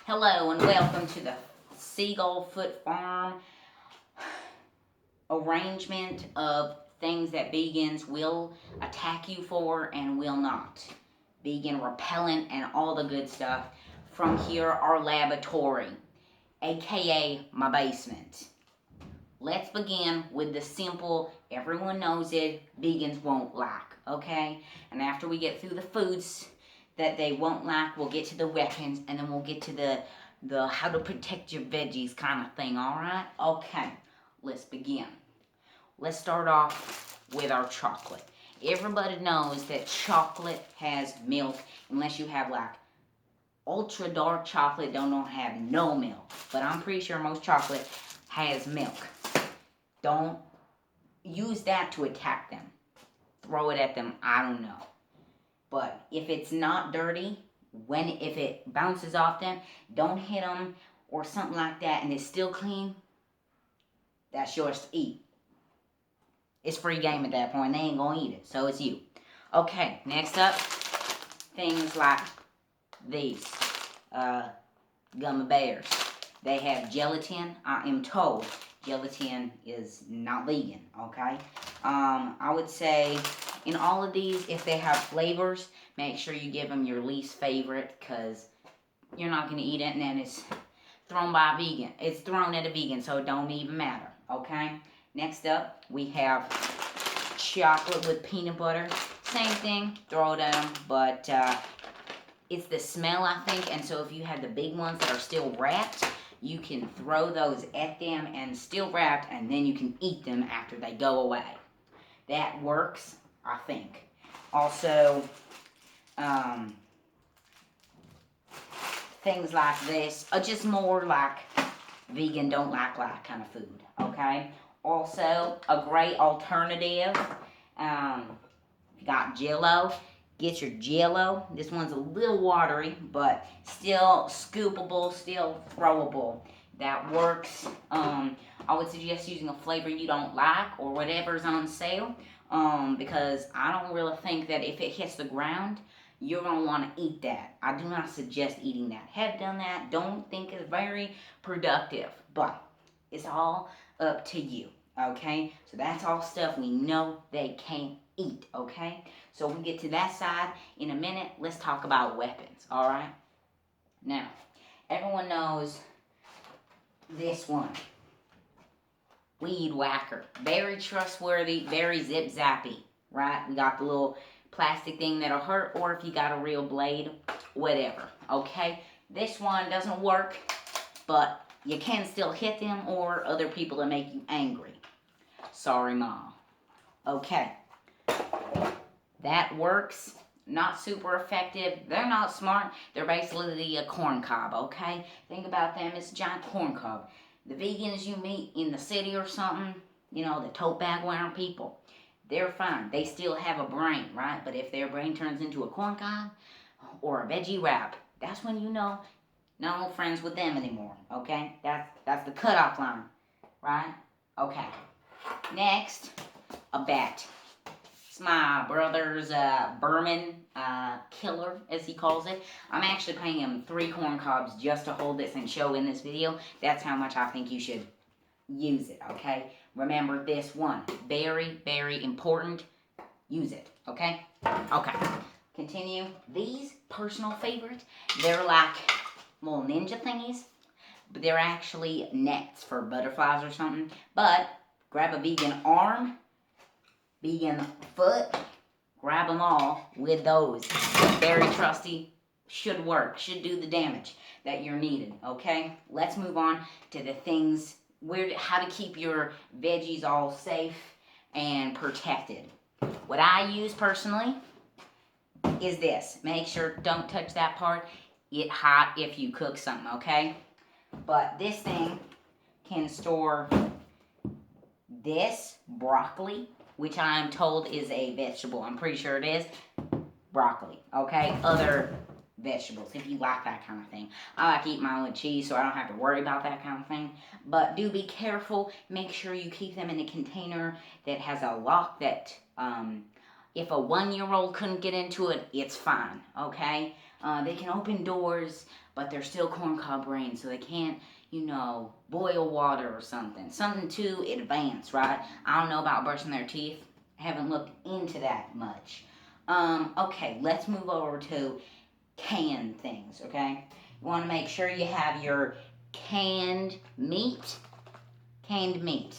Hello and welcome to the Seagull Foot Farm arrangement of things that vegans will attack you for and will not. Vegan repellent and all the good stuff from here, our laboratory, aka my basement. Let's begin with the simple, everyone knows it, vegans won't like, okay? And after we get through the foods that they won't like, we'll get to the weapons, and then we'll get to the how to protect your veggies kind of thing, alright? Okay, let's begin. Let's start off with our chocolate. Everybody knows that chocolate has milk, unless you have like ultra dark chocolate, don't have no milk. But I'm pretty sure most chocolate has milk. Don't use that to attack them. Throw it at them, I don't know. But if it's not dirty, if it bounces off them, don't hit them or something like that, and it's still clean, that's yours to eat. It's free game at that point. They ain't gonna eat it, so it's you. Okay, next up, things like these gummy bears. They have gelatin. I am told gelatin is not vegan, okay? I would say in all of these, if they have flavors, make sure you give them your least favorite, because you're not going to eat it, and then it's thrown by a vegan. It's thrown at a vegan, so it don't even matter, okay? Next up, we have chocolate with peanut butter. Same thing, throw it at them, but it's the smell, I think, and so if you have the big ones that are still wrapped, you can throw those at them and still wrapped, and then you can eat them after they go away. That works, I think. Also, things like this are just more like vegan, don't like kind of food, okay? Also, a great alternative, you got Jell-O. Get your Jell-O. This one's a little watery, but still scoopable, still throwable. That works. I would suggest using a flavor you don't like or whatever's on sale, because I don't really think that if it hits the ground, you're going to want to eat that. I do not suggest eating that. Have done that. Don't think it's very productive, but it's all up to you, okay? So that's all stuff we know they can't eat, okay? So we'll get to that side in a minute. Let's talk about weapons, alright? Now, everyone knows this one. Weed whacker. Very trustworthy, very zip-zappy, right? We got the little plastic thing that'll hurt, or if you got a real blade, whatever, okay? This one doesn't work, but you can still hit them or other people that make you angry. Sorry, Mom. Okay. That works. Not super effective. They're not smart. They're basically a corn cob, okay? Think about them as a giant corn cob. The vegans you meet in the city or something, you know, the tote bag wearing people, they're fine. They still have a brain, right? But if their brain turns into a corn cob or a veggie wrap, that's when you know, no friends with them anymore, okay? That's the cutoff line, right? Okay. Next, a bat. It's my brother's Berman killer, as he calls it. I'm actually paying him 3 corn cobs just to hold this and show in this video. That's how much I think you should use it, okay? Remember this one. Very, very important. Use it, okay? Okay. Continue. These personal favorites, they're like little ninja thingies, but they're actually nets for butterflies or something. But grab a vegan arm, vegan foot, grab them all with those. Very trusty, should work, should do the damage that you're needed, okay? Let's move on to the things, how to keep your veggies all safe and protected. What I use personally is this. Make sure, don't touch that part. Get hot if you cook something, okay? But this thing can store this broccoli, which I am told is a vegetable. I'm pretty sure it is. Broccoli, okay? Other vegetables, if you like that kind of thing. I like eating mine with cheese, so I don't have to worry about that kind of thing. But do be careful. Make sure you keep them in a container that has a lock that, if a 1-year-old couldn't get into it, it's fine, okay? They can open doors, but they're still corncob brains, so they can't, boil water or something. Something too advanced, right? I don't know about brushing their teeth. Haven't looked into that much. Okay, let's move over to canned things, okay? You want to make sure you have your canned meat. Canned meat.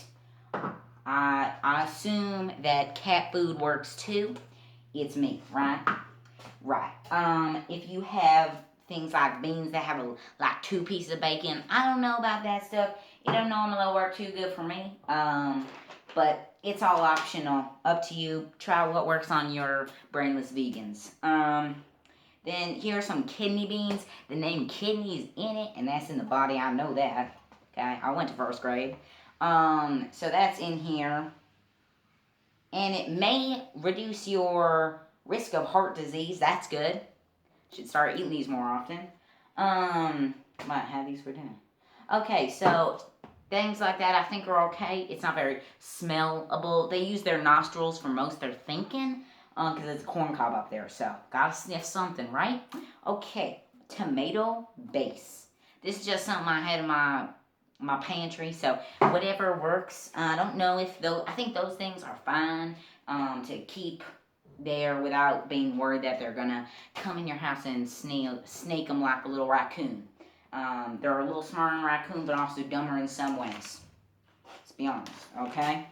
I assume that cat food works too. It's meat, right? Right. If you have things like beans that have like 2 pieces of bacon, I don't know about that stuff. It don't normally work too good for me. But it's all optional. Up to you. Try what works on your brainless vegans. Then here are some kidney beans. The name kidney is in it, and that's in the body. I know that. Okay, I went to 1st grade. So that's in here. And it may reduce your risk of heart disease. That's good. Should start eating these more often. Might have these for dinner. Okay, so things like that I think are okay. It's not very smellable. They use their nostrils for most of their thinking because it's corn cob up there. So gotta sniff something, right? Okay, tomato base. This is just something I had in my pantry, so whatever works. I don't know if I think those things are fine to keep there without being worried that they're gonna come in your house and snake them like a little raccoon. They're a little smarter than a raccoon, but also dumber in some ways. Let's be honest, okay?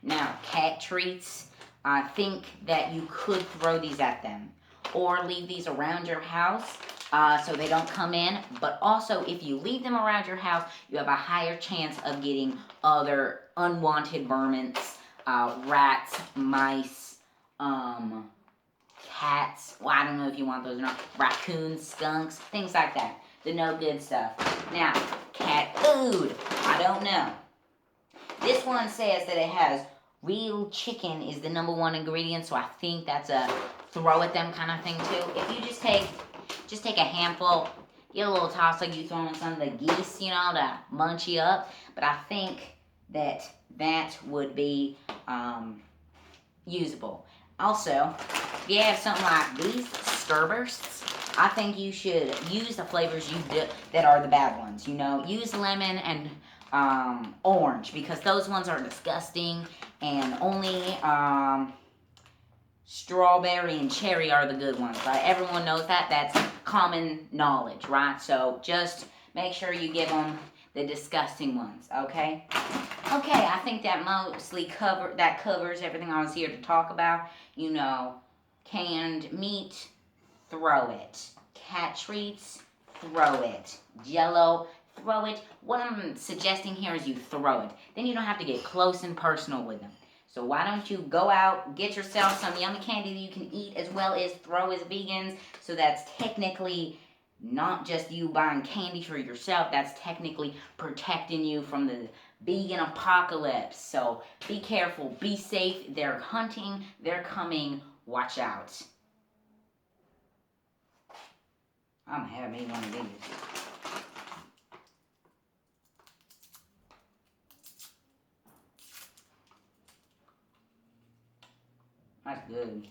Now, cat treats. I think that you could throw these at them or leave these around your house so they don't come in. But also, if you leave them around your house, you have a higher chance of getting other unwanted vermins, rats, mice, cats. Well, I don't know if you want those or not. Raccoons, skunks, things like that. The no good stuff. Now, cat food. I don't know. This one says that it has real chicken is the #1 ingredient, so I think that's a throw at them kind of thing too. If you just take a handful, get a little toss like you throw in some of the geese, to munch you up. But I think that would be usable. Also, if you have something like these Starbursts, I think you should use the flavors that are the bad ones. Use lemon and orange, because those ones are disgusting, and only strawberry and cherry are the good ones, right? Everyone knows that. That's common knowledge, right? So just make sure you give them the disgusting ones, okay? Okay, I think that mostly covers everything I was here to talk about. Canned meat, throw it. Cat treats, throw it. Jello, throw it. What I'm suggesting here is you throw it. Then you don't have to get close and personal with them. So why don't you go out, get yourself some yummy candy that you can eat as well as throw as vegans. So that's technically not just you buying candy for yourself. That's technically protecting you from the vegan apocalypse. So be careful, be safe. They're hunting, they're coming. Watch out. I'm gonna have me one of these. That's good.